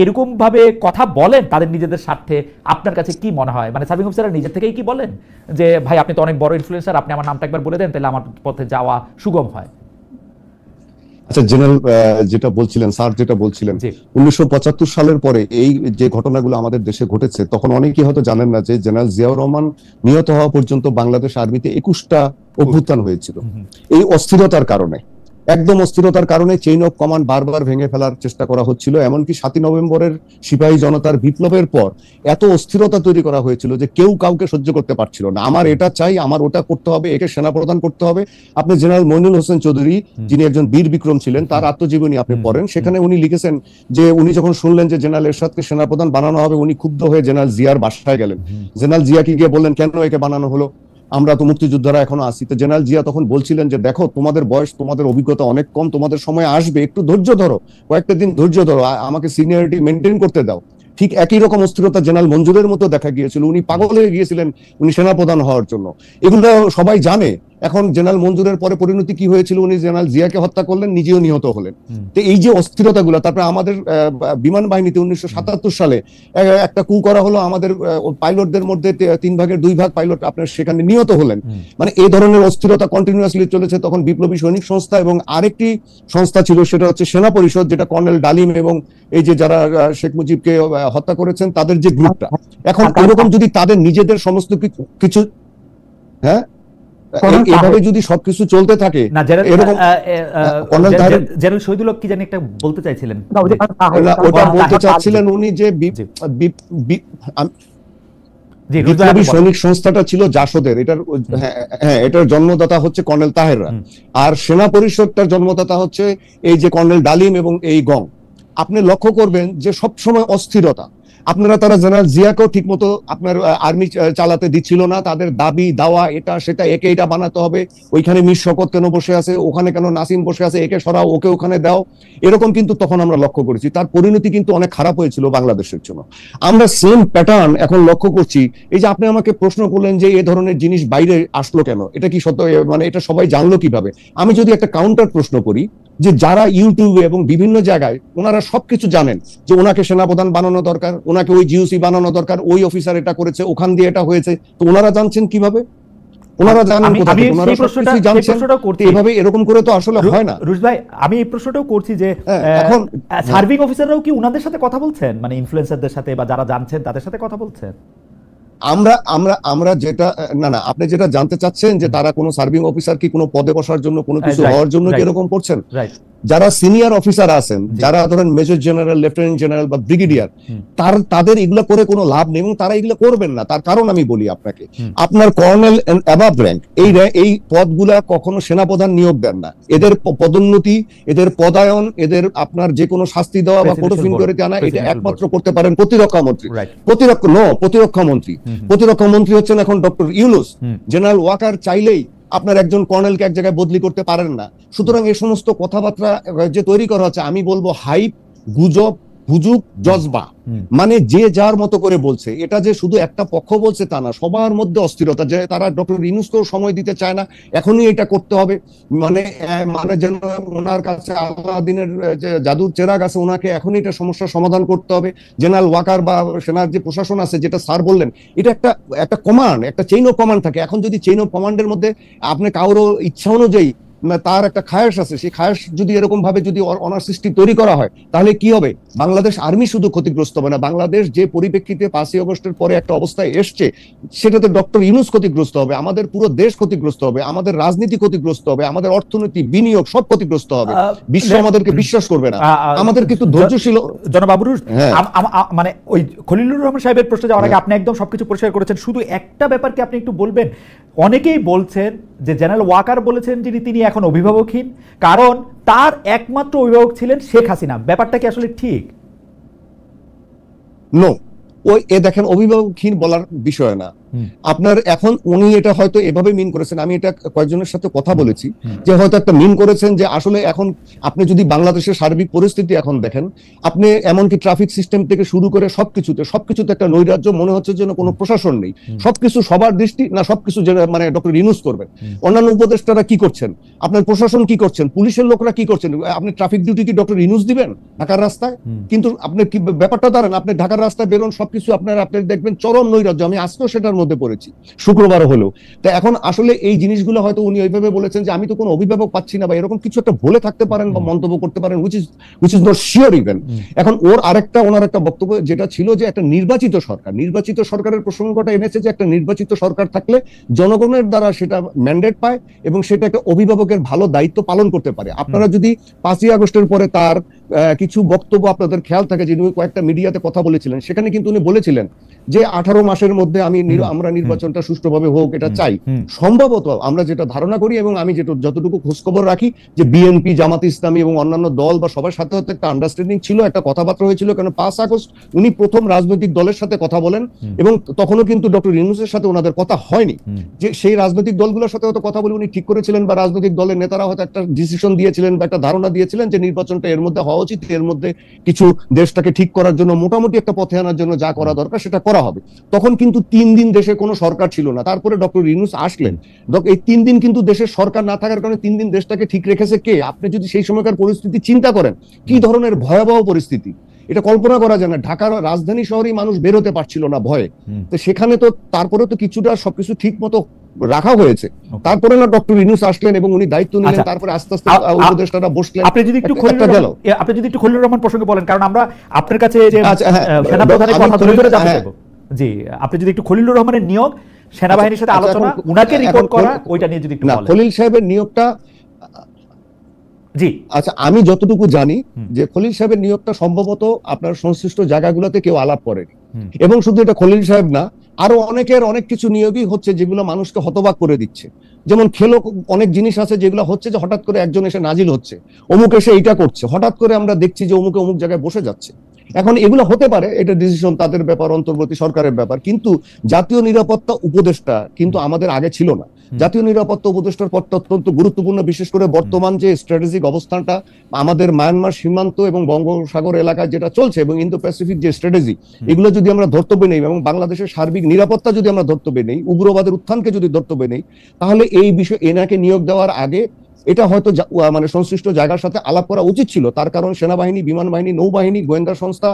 এরকম ভাবে কথা বলেন তাদের নিজেদের স্বার্থে? আপনার কাছে কি মনে হয়, মানে সার্ভিং অফিসাররা নিজের থেকেই কি বলেন যে ভাই আপনি তো অনেক বড় ইনফ্লুয়েন্সার, আপনি আমার নামটা একবার বলে দেন তাহলে আমার পথে যাওয়া সুগম হয়? আচ্ছা, জেনারেল যেটা বলছিলেন, স্যার যেটা বলছিলেন, 1975 সালের পরে এই যে ঘটনাগুলো আমাদের দেশে ঘটেছে, তখন অনেকেই হয়তো জানেন না যে জেনারেল জিয়াউর রহমান নিহত হওয়া পর্যন্ত বাংলাদেশ আর্মিতে 21টা অভ্যুত্থান হয়েছিল। এই অস্থিরতার কারণে, একদম অস্থিরতার কারণে চেইন অফ কমান্ড বারবার ভেঙে ফেলার চেষ্টা করা হচ্ছিল। এমনকি 7ই নভেম্বরের সিপাহী জনতার বিপ্লবের পর এত অস্থিরতা তৈরি করা হয়েছিল যে কেউ কাউকে সহ্য করতে পারছিল না। আমার এটা চাই, আমার ওটা করতে হবে, একে সেনাপ্রধান করতে হবে। আপনি জেনারেল মইনুল হোসেন চৌধুরী, যিনি একজন বীর বিক্রম ছিলেন, তার আত্মজীবনী আপনি পড়েন, সেখানে উনি লিখেছেন যে উনি যখন শুনলেন যে জেনারেল এরশাদকে সেনাপ্রধান বানানো হবে, উনি ক্ষুব্ধ হয়ে জেনারেল জিয়ার বাসায় গেলেন। জেনারেল জিয়াকে গিয়ে বললেন কেন একে বানানো হলো, আমরা তো মুক্তিযোদ্ধারা এখনো আছি। তো জেনারেল জিয়া তখন বলছিলেন যে দেখো, তোমাদের বয়স, তোমাদের অভিজ্ঞতা অনেক কম, তোমাদের সময় আসবে, একটু ধৈর্য ধরো, কয়েকটা দিন ধৈর্য ধরো, আমাকে সিনিয়রিটি মেনটেন করতে দাও। ঠিক একই রকম অস্থিরতা জেনারেল মঞ্জুরের মতো দেখা গিয়েছিল। উনি পাগল হয়ে গিয়েছিলেন উনি সেনাপ্রধান হওয়ার জন্য, এগুলো সবাই জানে। এখন জেনারেল মঞ্জুরের পরে পরিণতি কি হয়েছিল, উনি জেনারেল জিয়াকে হত্যা করলেন, নিজেও নিহত হলেন। তো এই যে অস্থিরতাগুলো, তারপরে আমাদের বিমান বাহিনীতে 1977 সালে একটা কু করা হলো, আমাদের পাইলটদের মধ্যে 3 ভাগের 2 ভাগ পাইলট আপনার সেখানে নিহত হলেন। মানে এই ধরনের অস্থিরতা কন্টিনিউয়াসলি চলেছে। তখন বিপ্লবী সৈনিক সংস্থা এবং আরেকটি সংস্থা ছিল, সেটা হচ্ছে সেনা পরিষদ, যেটা কর্নেল ডালিম এবং এই যে যারা শেখ মুজিবকে হত্যা করেছেন তাদের যে গ্রুপটা। এখন এরকম যদি তাদের নিজেদের সমস্ত কিছু, হ্যাঁ এভাবে যদি সবকিছু চলতে থাকে, এরকম জেনারেল শহীদুল হক কি জানি একটা বলতে চাইছিলেন, ওটা বলতে চাচ্ছিলেন উনি যে বিপ্লবী সৈনিক সংস্থাটা ছিল জাসদের, এটার জন্মদাতা হচ্ছে কর্নেল তাহেররা, আর সেনা পরিষদটার জন্মদাতা হচ্ছে এই যে কর্নেল ডালিম এবং এই গং। আপনি লক্ষ্য করবেন যে সবসময় অস্থিরতা। আপনারা তারা জেনারেল জিয়াকেও ঠিক মতো আপনার আর্মি চালাতে দিচ্ছিল না, তাদের দাবি দাওয়া এটা সেটা, একে এটা বানাতে হবে, ওইখানে মীর শওকত কেন বসে আছে, ওখানে কেন নাসিম বসে আছে, একে সরাও, ওকে ওখানে দাও, এরকম কিন্তু তখন আমরা লক্ষ্য করেছি। তার পরিণতি কিন্তু অনেক খারাপ হয়েছিল বাংলাদেশের জন্য। আমরা সেম প্যাটার্ন এখন লক্ষ্য করছি। এই যে আপনি আমাকে প্রশ্ন করলেন যে এই ধরনের জিনিস বাইরে আসলো কেন, এটা কি সত্য, মানে এটা সবাই জানলো কিভাবে? আমি যদি একটা কাউন্টার প্রশ্ন করি, যে যারা ইউটিউবে এবং বিভিন্ন জায়গায় ওনারা সবকিছু জানেন যে ওনাকে সেনাপ্রধান বানানো দরকার, ওনাকে ওই জিওসি বানানো দরকার, ওই অফিসার এটা করেছে, ওখান দিয়ে এটা হয়েছে, তো ওনারা জানছেন কিভাবে? ওনারা জানেন কোথায়? ওনারা সবকিছু জানছেন, এভাবে এরকম করে তো আসলে হয় না। রুশ ভাই, আমি এই প্রশ্নটাও করছি যে এখন সার্ভিং অফিসাররাও কি ওনাদের সাথে কথা বলছেন, মানে ইনফ্লুয়েন্সারদের সাথে বা যারা জানছেন তাদের সাথে কথা বলছেন? আমরা যেটা না আপনি যেটা জানতে চাচ্ছেন যে তারা কোনো সার্ভিং অফিসার কি কোনো পদে বসার জন্য কোনো কিছু হওয়ার জন্য কি এরকম করছেন? যারা সিনিয়র অফিসার আছেন, যারা ধরেন মেজর জেনারেল, লেফটেন্যান্ট জেনারেল বা ব্রিগেডিয়ার, তাদের এগুলো করে কোনো লাভ নেই এবং তারা এগুলো করবেন না। তার কারণ আমি বলি আপনাকে, আপনার কর্নেল অ্যাবাভ র্যাঙ্ক এই পদগুলা কখনো সেনাপ্রধান নিয়োগ দেন না। এদের পদোন্নতি, এদের পদায়ন, এদের আপনার যে কোনো শাস্তি দেওয়া বা কোড অফ ইনকোয়ারিতে আনা, এটা একমাত্র করতে পারেন প্রতিরক্ষা মন্ত্রী। প্রতিরক্ষা মন্ত্রী হচ্ছেন এখন ডক্টর ইউনূস। জেনারেল ওয়াকার চাইলেই আপনার একজন কর্নেলকে এক জায়গায় বদলি করতে পারেন না। সুতরাং এই সমস্ত কথাবার্তা যে তৈরি করা হচ্ছে, আমি বলবো হাইপ, গুজব, হুজুগ, জজবা, মানে যে যার মতো করে বলছে। এটা যে শুধু একটা পক্ষ বলছে তা না, সবার মধ্যে অস্থিরতা, যে তারা ডক্টর ইউনূসকেও সময় দিতে চায় না, এখনই এটা করতে হবে, মানে যেন ওনার কাছে আলাদিনের যে জাদুর চেরাগ আছে, ওনাকে এখনই এটা সমস্যার সমাধান করতে হবে। জেনারেল ওয়াকার বা সেনার যে প্রশাসন আছে, যেটা স্যার বললেন, এটা একটা কমান্ড, একটা চেইন অফ কমান্ড থাকে। এখন যদি চেইন অফ কমান্ডের মধ্যে আপনি কারো ইচ্ছা অনুযায়ী তার একটা খায়েশ আছে, সেই খায়েশ যদি এরকম ভাবে যদি অনার সৃষ্টি তৈরি করা হয়, তাহলে কি হবে? বাংলাদেশ আর্মি শুধু ক্ষতিগ্রস্ত হবে না, বাংলাদেশ যে পরিপ্রেক্ষিতে 5ই আগস্টের পরে একটা অবস্থায় এসছে, সেটাতে ডক্টর ইউনূস ক্ষতিগ্রস্ত হবে, আমাদের পুরো দেশ ক্ষতিগ্রস্ত হবে, আমাদের রাজনীতি ক্ষতিগ্রস্ত হবে, আমাদের অর্থনীতি, বিনিয়োগ সব ক্ষতিগ্রস্ত হবে। বিশ্ব আমাদেরকে বিশ্বাস করবে না। আমাদের কিন্তু ধৈর্যশীল জনাব মানে ওই খলিলুর রহমান সাহেবের প্রশ্নে যাওয়ার আগে আপনি একদম সবকিছু পরিষ্কার করেছেন। শুধু একটা ব্যাপারকে আপনি একটু বলবেন। অনেকেই বলছেন যে জেনারেল ওয়াকার বলেছেন যে তিনি এখন অভিভাবকহীন, কারণ তার একমাত্র অভিভাবক ছিলেন শেখ হাসিনা। ব্যাপারটা কি আসলে ঠিক? নো, দেখেন, অভিভাবকহীন বলার বিষয় না আপনার। এখন উনি এটা হয়তো এভাবে মিন করেছেন, আমি এটা কয়েকজনের সাথে কথা বলেছি, যে হয়তো একটা মিন করেছেন যে আসলে এখন আপনি যদি বাংলাদেশের সার্বিক পরিস্থিতি এখন দেখেন, আপনি এমনকি ট্রাফিক সিস্টেম থেকে শুরু করে সবকিছুতে একটা নৈরাজ্য, মনে হচ্ছে যেন কোনো প্রশাসন নেই, সবকিছু সবার দৃষ্টি না, সবকিছু মানে ডক্টর ইউনূস করবেন। অন্যান্য উপদেষ্টারা কি করছেন, আপনার প্রশাসন কি করছেন, পুলিশের লোকরা কি করছেন? আপনি ট্রাফিক ডিউটি কি ডক্টর ইউনূস দিবেন ঢাকার রাস্তায়? কিন্তু আপনি কি ব্যাপারটা দাঁড়ান, আপনি ঢাকার রাস্তায় বেরোন, সবকিছু আপনি দেখবেন চরম নৈরাজ্য। আমি আজকেও সেটার মধ্যে পড়েছি, শুক্রবার হলেও। তো এখন আসলে এই জিনিসগুলো হয়তো উনি ওইভাবে বলেছেন যে আমি তো কোনো অভিভাবক পাচ্ছি না, বা এরকম কিছু একটা বলে থাকতে পারেন বা মন্তব্য করতে পারেন, which is not sure even। এখন ওনার একটা বক্তব্য যেটা ছিল যে একটা নির্বাচিত সরকারের প্রসঙ্গটা এনেছে, যে একটা নির্বাচিত সরকার থাকলে জনগণের দ্বারা সেটা ম্যান্ডেট পায় এবং সেটা একটা অভিভাবকের ভালো দায়িত্ব পালন করতে পারে। আপনারা যদি 5ই আগস্টের পরে তার কিছু বক্তব্য আপনাদের খেয়াল থাকে, যে উনি কয়েকটা মিডিয়াতে কথা বলেছিলেন, সেখানে কিন্তু উনি বলেছিলেন যে 18 মাসের মধ্যে আমরা নির্বাচনটা সুষ্ঠুভাবে হোক, এটা চাই। সম্ভবত আমরা যেটা ধারণা করি এবং আমি যতটুকু খোঁজখবর রাখি, যে বিএনপি, জামাত ইসলামী এবং অন্যান্য দল বা সবার সাথে একটা আন্ডারস্ট্যান্ডিং ছিল, একটা কথাবার্তা হয়েছিল। কারণ 5 আগস্ট উনি প্রথম রাজনৈতিক দলের সাথে কথা বলেন এবং তখনও কিন্তু ডক্টর ইউনূসের সাথে ওনাদের কথা হয়নি, যে সেই রাজনৈতিক দলগুলোর সাথে হয়তো কথা বলে উনি ঠিক করেছিলেন, বা রাজনৈতিক দলের নেতারা হয়তো একটা ডিসিশন দিয়েছিলেন বা একটা ধারণা দিয়েছিলেন যে নির্বাচনটা এর মধ্যে হওয়া উচিত, এর মধ্যে কিছু দেশটাকে ঠিক করার জন্য, মোটামুটি একটা পথে আনার জন্য যা করা দরকার সেটা করা হবে। তখন কিন্তু 3 দিন দেশে কোনো সরকার ছিল না, তারপরে ডক্টর ইউনূস আসলেন। এই 3 দিন কিন্তু দেশের সরকার না থাকার কারণে 3 দিন দেশটাকে ঠিক রেখেছে কে? আপনি যদি সেই সময়কার পরিস্থিতি চিন্তা করেন, কি ধরনের ভয়াবহ পরিস্থিতি, এটা কল্পনা করা যায় না। ঢাকার রাজধানী শহরেই মানুষ বের হতে পারছিল না ভয়ে। তো সেখানে তো তারপরে তো কিছুটা সবকিছু ঠিক মতো রাখা হয়েছে, তারপরে না ডক্টর ইউনূস আসলেন এবং উনি দায়িত্ব নিলেন, তারপরে আস্তে আস্তে উপদেষ্টারা বসলেন। আপনি যদি একটু খলিলুর রহমান প্রসঙ্গে বলেন, কারণ আমরা আপনার কাছে যে সেনাপ্রধানের কথা ধরে ধরে জানতে চাইবো। জি, আপনি যদি একটু খলিলুর রহমানের নিয়োগ, সেনাবাহিনীর সাথে আলোচনা, উনাকে রিপোর্ট করা, ওইটা নিয়ে যদি একটু বলেন। খলিল সাহেবের নিয়োগটা, জি আচ্ছা, আমি যতটুকু জানি যে খলিল সাহেবের নিয়োগটা সম্ভবত আপনার সংশ্লিষ্ট জায়গাগুলোতে কেউ আলাপ করেনি, এবং শুধু এটা খলিল সাহেব না, আরো অনেকের অনেক কিছু নিয়োগই হচ্ছে যেগুলো মানুষকে হতবাক করে দিচ্ছে। যেমন খেলো অনেক জিনিস আছে যেগুলো হচ্ছে যে হঠাৎ করে একজন এসে নাজিল হচ্ছে, অমুক এসে এইটা করছে, হঠাৎ করে আমরা দেখছি যে অমুকে অমুক জায়গায় বসে যাচ্ছে। এখন এগুলো হতে পারে, এটা ডিসিশন তাদের ব্যাপার, অন্তর্বর্তী সরকারের ব্যাপার, কিন্তু জাতীয় নিরাপত্তা উপদেষ্টা কিন্তু আমাদের আগে ছিল না। জাতীয় নিরাপত্তা উপদেষ্টার পদটা অত্যন্ত গুরুত্বপূর্ণ, বিশেষ করে বর্তমান যে স্ট্র্যাটেজিক অবস্থানটা আমাদের মায়ানমার সীমান্ত এবং বঙ্গোপসাগর এলাকায় যেটা চলছে এবং ইন্দো প্যাসিফিক যে স্ট্র্যাটেজি, এগুলো যদি আমরা ধর্তব্যে নেই এবং বাংলাদেশের সার্বিক নিরাপত্তা যদি আমরা ধর্তব্যে নেই, উগ্রবাদের উত্থানকে যদি ধর্তব্যে নেই, তাহলে এই বিষয় এনাকে নিয়োগ দেওয়ার আগে এটা হয়তো মানে সংশ্লিষ্ট জায়গার সাথে আলাপ করা উচিত ছিল। তার কারণ সেনাবাহিনী, বিমান বাহিনী, নৌবাহিনী, গোয়েন্দা সংস্থা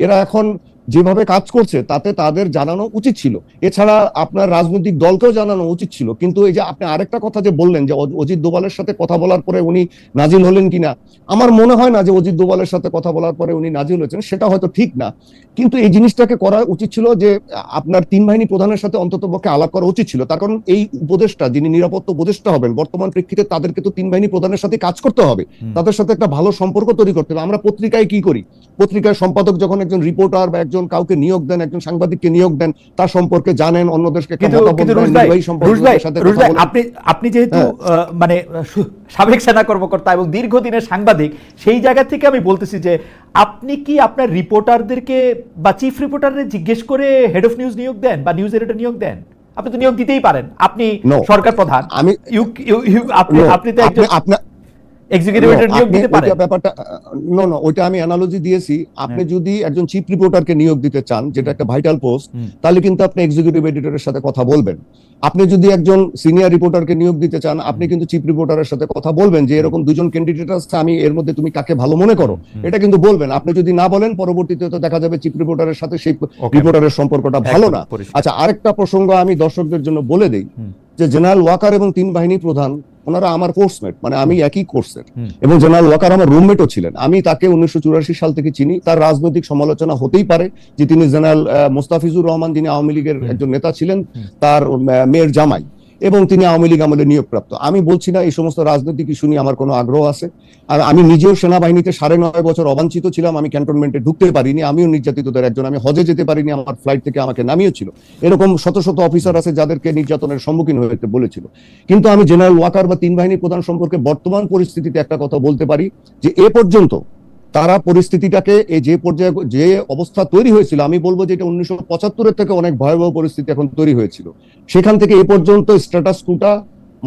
এরা এখন যেভাবে কাজ করছে তাতে তাদের জানানো উচিত ছিল। এছাড়া আপনার রাজনৈতিক দলকেও জানানো উচিত ছিল। কিন্তু এই যে আপনি আরেকটা কথা যে বললেন যে অজিত দোভালের সাথে কথা বলার পরে উনি নাজিল হলেন কিনা, আমার মনে হয় না যে অজিত দোভালের সাথে কথা বলার পরে উনি নাজিল হয়েছেন, সেটা হয়তো ঠিক না। কিন্তু এই জিনিসটাকে করা উচিত ছিল যে আপনার তিন বাহিনী প্রধানের সাথে অন্ততপক্ষে আলাপ করা উচিত ছিল। তার কারণ এই উপদেষ্টা, যিনি নিরাপত্তা উপদেষ্টা হবেন, বর্তমান প্রেক্ষিতে তাদেরকে তো তিন বাহিনী প্রধানের সাথে কাজ করতে হবে, তাদের সাথে একটা ভালো সম্পর্ক তৈরি করতে হবে। আমরা পত্রিকায় কি করি, পত্রিকার সম্পাদক যখন একজন রিপোর্টার বা একজন কাউকে নিয়োগ দেন, একজন সাংবাদিককে নিয়োগ দেন, তার সম্পর্কে জানেন, অন্য দেশকে আপনি যেহেতু মানে সাবেক সেনা কর্মকর্তা এবং দীর্ঘদিনের সাংবাদিক, সেই জায়গা থেকে আমি বলতেছি যে আপনি কি আপনার রিপোর্টারদেরকে বা চিফ রিপোর্টারদের জিজ্ঞেস করে হেড অফ নিউজ নিয়োগ দেন বা নিউজ এডিটর নিয়োগ দেন? আপনি তো নিয়োগ দিতেই পারেন, আপনি সরকার প্রধান, আপনি তো একজন এক্সিকিউটিভ এডিটর নিয়োগ দিতে পারেন। ব্যাপারটা ওইটা আমি অ্যানালজি দিয়েছি। আপনি যদি একজন চিফ রিপোর্টারকে নিয়োগ দিতে চান, যেটা একটা ভাইটাল পোস্ট, তাহলে কিন্তু আপনি এক্সিকিউটিভ এডিটরের সাথে কথা বলবেন। আপনি যদি একজন সিনিয়র রিপোর্টারকে নিয়োগ দিতে চান, আপনি কিন্তু চিফ রিপোর্টারের সাথে কথা বলবেন যে এরকম দুজন ক্যান্ডিডেট আছে, আমি এর মধ্যে তুমি কাকে ভালো মনে করো, এটা কিন্তু বলবেন। আপনি যদি না বলেন, পরবর্তীতে তো দেখা যাবে চিফ রিপোর্টারের সাথে সেই রিপোর্টারের সম্পর্কটা ভালো না। আচ্ছা, আরেকটা প্রসঙ্গ আমি দর্শকদের জন্য বলে দেই যে জেনারেল ওয়াকার এবং তিন বাহিনী প্রধান ওনারা আমার কোর্সমেট, মানে আমি একই কোর্সের, এবং জেনারেল ওয়াকার আমার রুমমেটও ছিলেন। আমি তাকে 1984 সাল থেকে চিনি। তার রাজনৈতিক সমালোচনা হতেই পারে যে তিনি জেনারেল মোস্তাফিজুর রহমান, যিনি আওয়ামী লীগের একজন নেতা ছিলেন, তার মেয়ের জামাই, এবং তিনি আওয়ামী লীগ আমলে নিয়োগপ্রাপ্ত। আমি বলছি না এই সমস্ত রাজনৈতিক ইস্যু নিয়ে আমার কোনো আগ্রহ আছে। আর আমি নিজেও সেনাবাহিনীতে 9.5 বছর অবাঞ্ছিত ছিলাম। আমি ক্যান্টনমেন্টে ঢুকতে পারিনি, আমিও নির্যাতিতদের একজন। আমি হজে যেতে পারিনি, আমার ফ্লাইট থেকে আমাকে নামিয়েছিল। এরকম শত শত অফিসার আছে যাদেরকে নির্যাতনের সম্মুখীন হতে বলেছিল। কিন্তু আমি জেনারেল ওয়াকার বা তিন বাহিনী প্রধান সম্পর্কে বর্তমান পরিস্থিতিতে একটা কথা বলতে পারি যে এ পর্যন্ত তারা পরিস্থিতিটাকে যে পর্যায়ে যে অবস্থা তৈরি হয়েছিল, আমি বলবো যে এটা 1975-এর থেকে অনেক ভয়াবহ পরিস্থিতি এখন তৈরি হয়েছিল। সেখান থেকে এ পর্যন্ত স্ট্যাটাস কোটা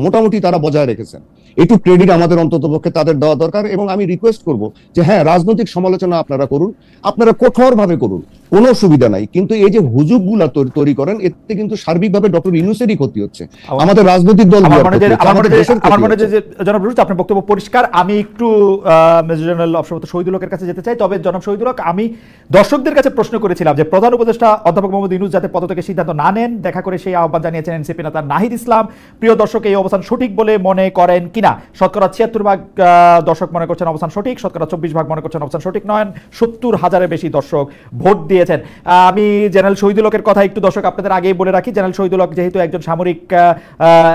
মোটামুটি তারা বজায় রেখেছেন। একটু ক্রেডিট আমাদের অন্ততপক্ষে তাদের দেওয়া দরকার। এবং আমি রিকোয়েস্ট করব যে হ্যাঁ, রাজনৈতিক সমালোচনা আপনারা করুন, আপনারা কঠোরভাবে করুন, কোনো অসুবিধা নাই, কিন্তু এই যে হুজুগগুলা তৈরি করেন, এতে কিন্তু সার্বিকভাবে ডক্টর ইউনূসেরই ক্ষতি হচ্ছে, আমাদের রাজনৈতিক দল। আমার মনে হয় যে জনাব রুশ, আপনার বক্তব্য পরিষ্কার। আমি একটু মেজর জেনারেল অবসরপ্রাপ্ত শহীদুল হকের কাছে যেতে চাই। তবে জনাব শহীদুল হক, আমি দর্শকদের কাছে প্রশ্ন করেছিলাম যে প্রধান উপদেষ্টা অধ্যাপক মোহাম্মদ ইউনূস যাতে পদত্যাগের সিদ্ধান্ত না নেন, দেখা করে সেই আহ্বান জানিয়েছেন এনসিপি নেতা নাহিদ ইসলাম। প্রিয় দর্শক, এই অবস্থান সঠিক বলে মনে করেন কিনা? শতকরা 76% দর্শক মনে করছেন অবস্থান সঠিক, শতকরা 24% মনে করছেন অবস্থান সঠিক নয়। 70,000-এর বেশি দর্শক ভোট দিয়েছেন। আমি জেনারেল শহীদুল হকের কথা একটু দর্শক আপনাদের আগেই বলে রাখি। জেনারেল শহীদুল হক যেহেতু একজন সামরিক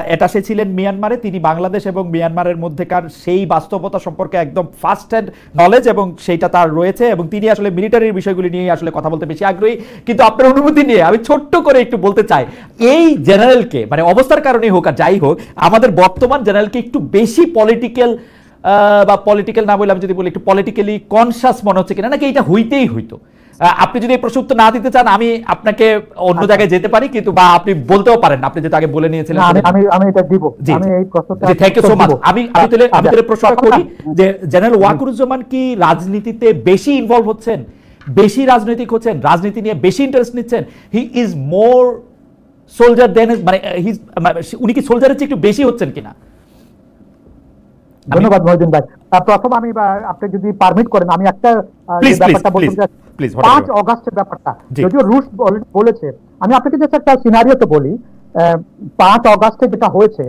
অ্যাটাশে ছিলেন মিয়ানমারে, তিনি বাংলাদেশ এবং মিয়ানমারের মধ্যেকার সেই বাস্তবতা সম্পর্কে একদম ফার্স্ট হ্যান্ড নলেজ এবং সেইটা তার রয়েছে, এবং তিনি আসলে মিলিটারির বিষয়গুলি নিয়ে আসলে কথা বলতে বেশি আগ্রহী। কিন্তু আপনার অনুমতি নিয়ে আমি ছোট্ট করে একটু বলতে চাই, এই জেনারেলকে মানে অবস্থার কারণেই হোক আর যাই হোক, আমাদের বর্তমান জেনারেলকে একটু বেশি পলিটিক্যাল বা পলিটিক্যাল না বলে আমি যদি বলি একটু পলিটিক্যালি কনসাস মনে হচ্ছে কিনা, নাকি এটা হইতেই হইতো? আপনি যদি এই প্রশ্ন উত্তর না দিতে চান, আমি আপনাকে অন্য জায়গায় যেতে পারি, কিন্তু বা আপনি বলতেও পারেন, আপনি যেটা আগে বলে নিয়েছিলেন। আমি এটা দিব। আমি এই প্রশ্নটা, থ্যাংক ইউ সো মাচ। আমি তাহলে প্রশ্ন করি যে জেনারেল ওয়াকারুজ্জামান কি রাজনীতিতে বেশি ইনভলভ হচ্ছেন, বেশি রাজনৈতিক হচ্ছেন, রাজনীতি নিয়ে বেশি ইন্টারেস্ট নিচ্ছেন? হি ইজ মোর সোলজার দেন, মানে উনি কি সোলজারের চেয়ে একটু বেশি হচ্ছেন কিনা? ধন্যবাদ মহিউদ্দিন ভাই। প্রথম আমি, আপনি যদি পারমিট করেন, আমি একটা ব্যাপারটা বলতে চাই। 5 অগাস্টের ব্যাপারটা যদিও রুশ বলেছে, আমি আপনাকে জাস্ট একটা সিনারিওতে বলি। 5 অগাস্টে যেটা হয়েছে,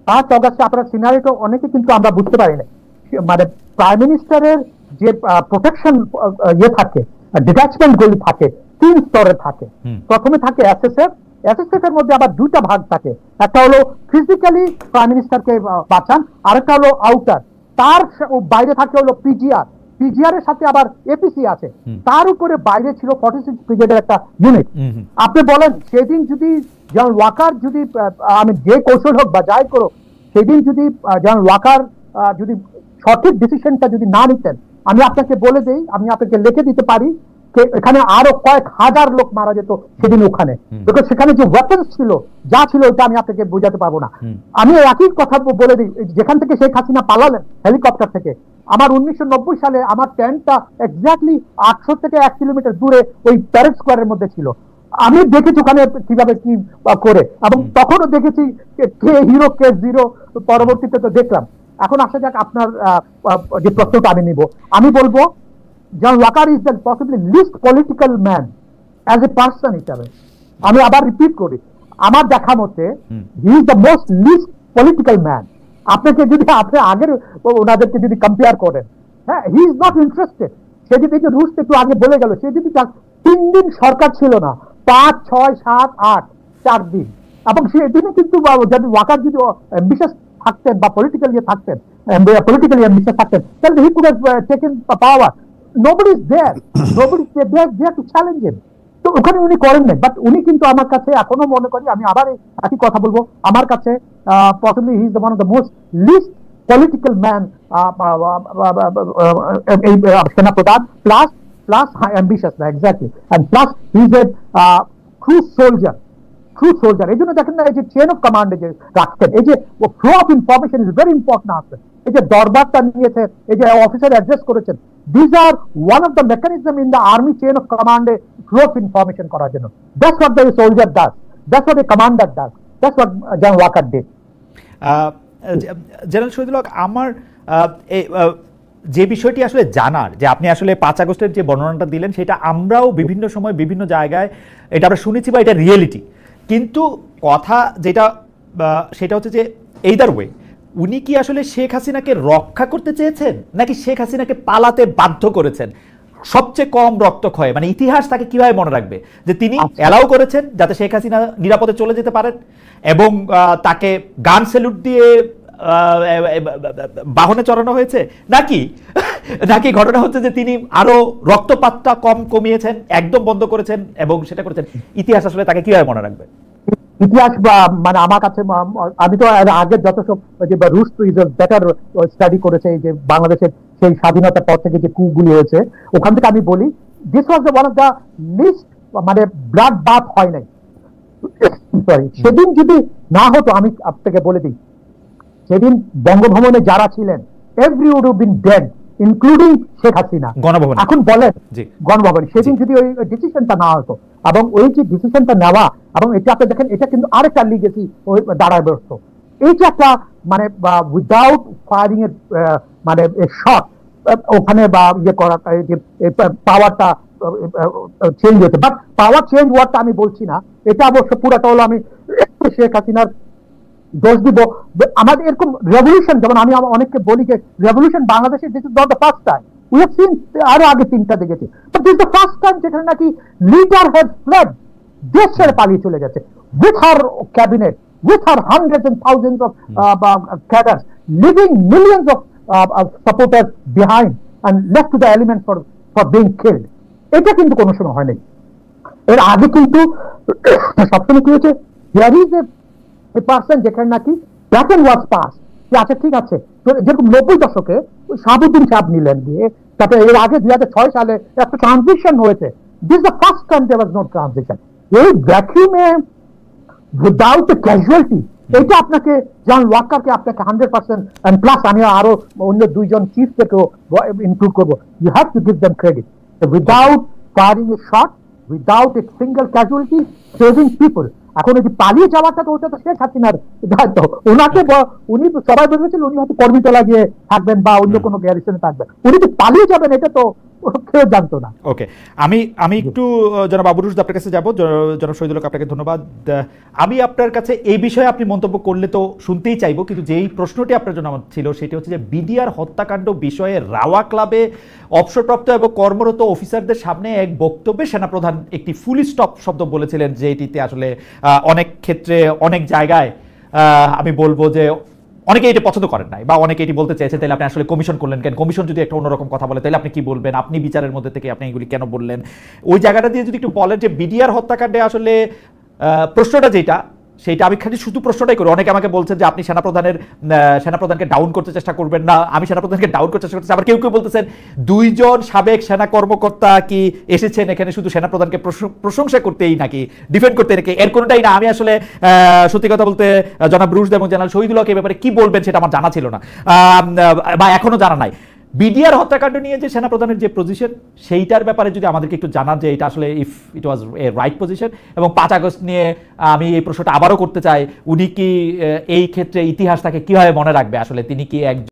5 অগাস্টে আপনার সিনারিওটা অনেকে কিন্তু আমরা বুঝতে পারি না। মানে প্রাইম মিনিস্টারের যে প্রোটেকশন থাকে, ডিটাচমেন্ট গুলি থাকে 3 স্তরে থাকে। প্রথমে থাকে এসএসএফ, এসএসএফ এর মধ্যে আবার 2টা ভাগ থাকে। একটা হলো ফিজিক্যালি প্রাইম মিনিস্টারকে বাঁচান, আরেকটা হলো আউটার। তার বাইরে থাকে হলো পিজিআর। পিজিআর এর সাথে আবার এপিসি আছে, তার উপরে বাইরে ছিল 46 ব্রিগেডের একটা ইউনিট। আপনি বলেন সেদিন যদি জেনারেল ওয়াকার যদি আমি যে কৌশল হোক বা যাই করো, সেদিন যদি জেনারেল ওয়াকার যদি সঠিক ডিসিশনটা যদি না নিতেন, আমি আপনাকে বলে দেই, আমি আপনাকে লিখে দিতে পারি এখানে আরো কয়েক হাজার লোক মারা যেত সেদিন ওখানে, বিকজ সেখানে যে ওয়েপন্স ছিল যা ছিল ওটা আমি আপনাকে বোঝাতে পারবো না। আমি একই কথা বলে দিই, যেখান থেকে শেখ হাসিনা পালালেন হেলিকপ্টার থেকে, আমার 1990 সালে আমার টেন্টটা এক্স্যাক্টলি 800 থেকে 1 কিলোমিটার দূরে ওই প্যারেড স্কোয়ারের মধ্যে ছিল। আমি দেখেছি ওখানে কিভাবে কি করে, এবং তখনও দেখেছি কে হিরো কে জিরো, পরবর্তীতে তো দেখলাম। এখন আসা যাক আপনার যে প্রশ্নটা আমি নিব, আমি বলবো general Waker is the possibly least political man as a person হিসাবে। আমি আবার রিপিট করি, আমার দেখা মতে he is the most least political man. আপনাকে যদি আপনি আগের ওনাদেরকে যদি কম্পেয়ার করেন, হ্যাঁ, হি ইজ নট ইন্টারেস্টেড। সে যদি রুশ একটু আগে বলে গেল, সে যদি 3 দিন সরকার ছিল না, 5, 6, 7, 8 4 দিন, এবং সেদিনে কিন্তু যদি ওয়াকার যদি অ্যাম্বিশাস থাকতেন বা পলিটিক্যালি থাকতেন, পলিটিক্যালি অ্যাম্বিশাস থাকতেন, তাহলে he could have taken power. Nobody is there. Nobody is there to challenge him. তো ওখানে উনি করেন নাই, বাট উনি কিন্তু আমার কাছে এখনো মনে করি, আমি আবার একই কথা বলবো, আমার কাছে possibly he is one of the most least political man এই সেনাপ্রধান, প্লাস অ্যাম্বিশাস না, exactly, and plus he is a true soldier. এই জন্য দেখেন না, এই যে চেন অফ কমান্ডে যে রাখতেন, এই যে flow of information is very important আসছে, এই যে দরবারটা নিয়েছে, এই যে অফিসার অ্যাড্রেস করেছেন, this are one of the mechanism in the army chain of কমান্ডে ফ্লো অফ ইনফরমেশন করার জন্য। That's what the soldier does, that's what the commander does, that's what general Waker did. General Shahidul Haque, আমার যে বিষয়টি আসলে জানার, যে আপনি আসলে 5 আগস্টের যে বর্ণনাটা দিলেন, সেটা আমরাও বিভিন্ন সময় বিভিন্ন জায়গায় এটা আমরা শুনেছি বা এটা রিয়েলিটি, কিন্তু কথা যেটা সেটা হচ্ছে যে এইদার ওয়ে উনি কি আসলে শেখ হাসিনাকে রক্ষা করতে চেয়েছেন, নাকি শেখ হাসিনাকে পালাতে বাধ্য করেছেন? সবচেয়ে কম রক্তক্ষয়, মানে ইতিহাস তাকে কিভাবে মনে রাখবে যে তিনি অ্যালাউ করেছেন যাতে শেখ হাসিনা নিরাপদে চলে যেতে পারেন, এবং তাকে গান স্যালুট দিয়ে বাহনে চড়ানো হয়েছে, নাকি ঘটনা হচ্ছে যে তিনি আরো রক্তপাতটা কমিয়েছেন, একদম বন্ধ করেছেন এবং সেটা করেছেন? ইতিহাস আসলে তাকে কিভাবে মনে রাখবে? ইতিহাস মানে আমার কাছে, আমি তো আগে যত সব যে রুশ টু ইজ বেটার স্টাডি করেছে, এই যে বাংলাদেশের সেই স্বাধীনতার পর থেকে যে কুগুলি হয়েছে, ওখান থেকে আমি বলি this was one of the least, মানে ব্লাড বাথ হয় নাই। সরি, সেদিন যদি না হতো, আমি আপনাকে বলে দিই, সেদিন বঙ্গভবনে যারা ছিলেন every would have been dead, including Sheikh Hasina. Ganabhaban, এখন বলেন গণভবন, সেদিন যদি ওই ডিসিশনটা না হতো, এবং ওই যে ডিসিশনটা নেওয়া, এবং এটা আপনি দেখেন, এটা কিন্তু আরেকটা লিগেসি দাঁড়ায় বসতো, এই যে একটা মানে উইদাউট ফায়ারিং এর মানে শট ওখানে বা ইয়ে করা, পাওয়ারটা চেঞ্জ হতো। বাট পাওয়ার চেঞ্জ ওয়ার্ডটা আমি বলছি না, এটা অবশ্য পুরাটা হলো আমি শেখ হাসিনার দোষ দিব। আমাদের এরকম রেভলিউশন, যেমন আমি অনেককে বলি যে রেভলিউশন বাংলাদেশে this is not the first time, we have seen আরো আগে 3টা দেখেছি, but this the first time যেখানে নাকি লিডার হ্যাজ ফ্লেড, দেশ ছেড়ে পালিয়ে চলে গেছে, with her cabinet, with her hundreds and thousands of cadres, leaving millions of supporters behind and left to the element for being killed. এটা কিন্তু কোনো সময় হয়নি। এর আগে কিন্তু সবসময় কি হয়েছে, দেয়ার ইজ এ পার্সন যেখানে নাকি প্যাটার্ন ওয়াজ পাস, আচ্ছা ঠিক আছে, যেরকম 90 দশকে শাহাবুদ্দিন সাহেব নিলেন দিয়ে, তারপরে এর আগে 2006 সালে একটা ট্রানজিশন হয়েছে। This the first time there was no transition. এই ভ্যাকুয়ামে উইদাউট এ ক্যাজুয়ালিটি, এটা আপনাকে জেনারেল ওয়াকারকে আপনাকে 100% এন্ড প্লাস আমি আরো অন্য 2 জন চিফ থেকেও ইনক্লুড করবো, you have to give them credit. Without firing a shot, without a single casualty, saving people. এখন এই যে পালিয়ে যাওয়াটা, তো ওটা তো শেখ হাসিনার দায়িত্ব। ওনাকে উনি সবাই ভেবেছিলেন উনি হয়তো কর্মীতলা গিয়ে থাকবেন বা অন্য কোনো গ্যারিসনে থাকবেন, উনি তো পালিয়ে যাবেন এটা তো কেউ জানতো না। ওকে, আমি একটু জনাব আবু রুশদ আপনার কাছে যাবো। জনাব শহীদুল হক, আপনাকে ধন্যবাদ। আমি আপনার কাছে এই বিষয়ে আপনি মন্তব্য করলে তো শুনতেই চাইবো, কিন্তু যেই প্রশ্নটি আপনার জন্য আমার ছিল সেটি হচ্ছে যে বিডিআর হত্যাকাণ্ড বিষয়ে রাওয়া ক্লাবে অবসরপ্রাপ্ত এবং কর্মরত অফিসারদের সামনে এক বক্তব্যে সেনাপ্রধান একটি ফুল স্টপ শব্দ বলেছিলেন, যেটিতে আসলে অনেক ক্ষেত্রে অনেক জায়গায় আমি বলবো যে অনেকে এটা পছন্দ করেন নাই, বা অনেকে এটি বলতে চেয়েছে তাহলে আপনি আসলে কমিশন করলেন কেন, কমিশন যদি একটা অন্যরকম কথা বলে তাহলে আপনি কি বলবেন, আপনি বিচারের মধ্যে থেকে আপনি এগুলি কেন বললেন, ওই জায়গাটা দিয়ে যদি একটু বলেন যে বিডিআর হত্যাকাণ্ডে আসলে প্রশ্নটা যেটা সেইটা আমি খালি শুধু প্রশ্নটাই করি। অনেকে আমাকে বলছেন যে আপনি সেনাপ্রধানকে ডাউন করতে চেষ্টা করবেন না, আমি সেনাপ্রধানকে ডাউন করতে চেষ্টা করতেছি। আবার কেউ কেউ বলতেছেন 2 জন সাবেক সেনা কর্মকর্তা কি এসেছেন এখানে শুধু সেনাপ্রধানকে প্রশংসা করতেই নাকি ডিফেন্ড করতে নাকি, এর কোনোটাই না। আমি আসলে সত্যি কথা বলতে জনাব রুশদ এবং জেনারেল শহীদুল হক এই ব্যাপারে কি বলবেন সেটা আমার জানা ছিল না, বা এখনো জানা নাই। বিডিআর হত্যাকাণ্ড নিয়ে যে সেনাপ্রধানের যে পজিশন সেইটার ব্যাপারে যদি আমাদেরকে একটু জানান যে এটা আসলে if it was A right position. এবং 5 আগস্ট নিয়ে আমি এই প্রশ্নটা আবারও করতে চাই, উনি কি এই ক্ষেত্রে ইতিহাস তাকে কিভাবে মনে রাখবে, আসলে তিনি কি এক